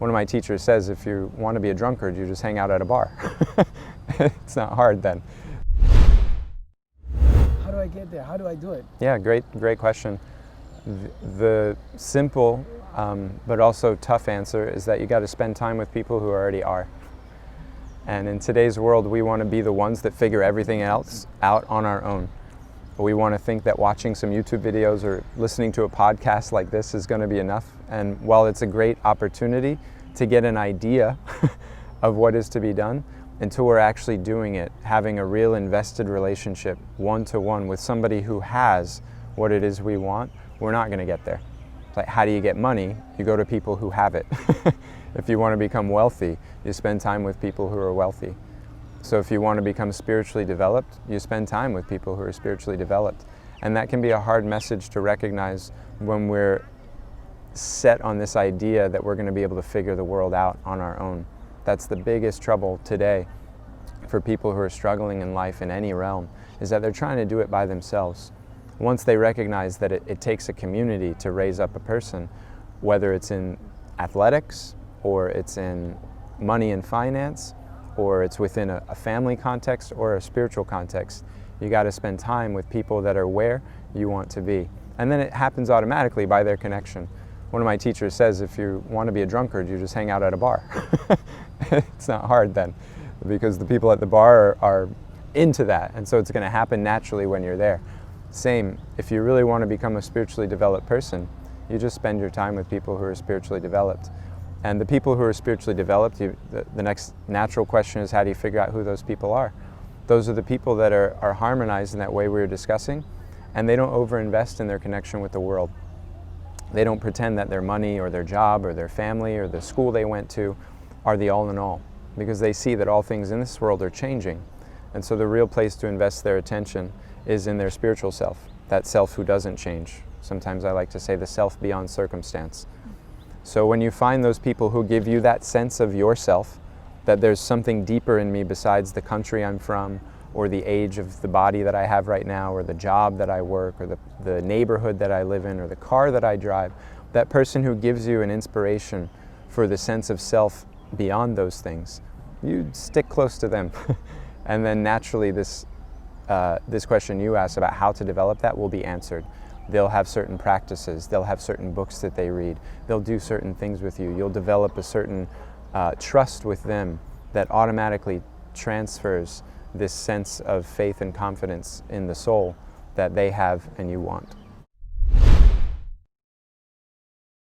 One of my teachers says, if you want to be a drunkard, you just hang out at a bar. It's not hard then. How do I get there? How do I do it? Yeah, great question. The simple but also tough answer is that you got to spend time with people who already are. And in today's world, we want to be the ones that figure everything else out on our own. We want to think that watching some YouTube videos or listening to a podcast like this is going to be enough. And while it's a great opportunity to get an idea of what is to be done, until we're actually doing it, having a real invested relationship one-to-one with somebody who has what it is we want, we're not going to get there. It's like, how do you get money? You go to people who have it. If you want to become wealthy, you spend time with people who are wealthy. So if you want to become spiritually developed, you spend time with people who are spiritually developed. And that can be a hard message to recognize when we're set on this idea that we're going to be able to figure the world out on our own. That's the biggest trouble today for people who are struggling in life in any realm, is that they're trying to do it by themselves. Once they recognize that it takes a community to raise up a person, whether it's in athletics, or it's in money and finance, or it's within a family context or a spiritual context, you got to spend time with people that are where you want to be. And then it happens automatically by their connection. One of my teachers says, if you want to be a drunkard, you just hang out at a bar. It's not hard then, because the people at the bar are into that, and so it's going to happen naturally when you're there. Same, if you really want to become a spiritually developed person, you just spend your time with people who are spiritually developed. And the people who are spiritually developed, the next natural question is, how do you figure out who those people are? Those are the people that are harmonized in that way we were discussing, and they don't overinvest in their connection with the world. They don't pretend that their money or their job or their family or the school they went to are the all in all, because they see that all things in this world are changing. And so the real place to invest their attention is in their spiritual self, that self who doesn't change. Sometimes I like to say the self beyond circumstance. So when you find those people who give you that sense of yourself, that there's something deeper in me besides the country I'm from, or the age of the body that I have right now, or the job that I work, or the neighborhood that I live in, or the car that I drive, that person who gives you an inspiration for the sense of self beyond those things, you stick close to them. And then naturally this question you asked about how to develop that will be answered. They'll have certain practices, they'll have certain books that they read, they'll do certain things with you. You'll develop a certain trust with them that automatically transfers this sense of faith and confidence in the soul that they have and you want.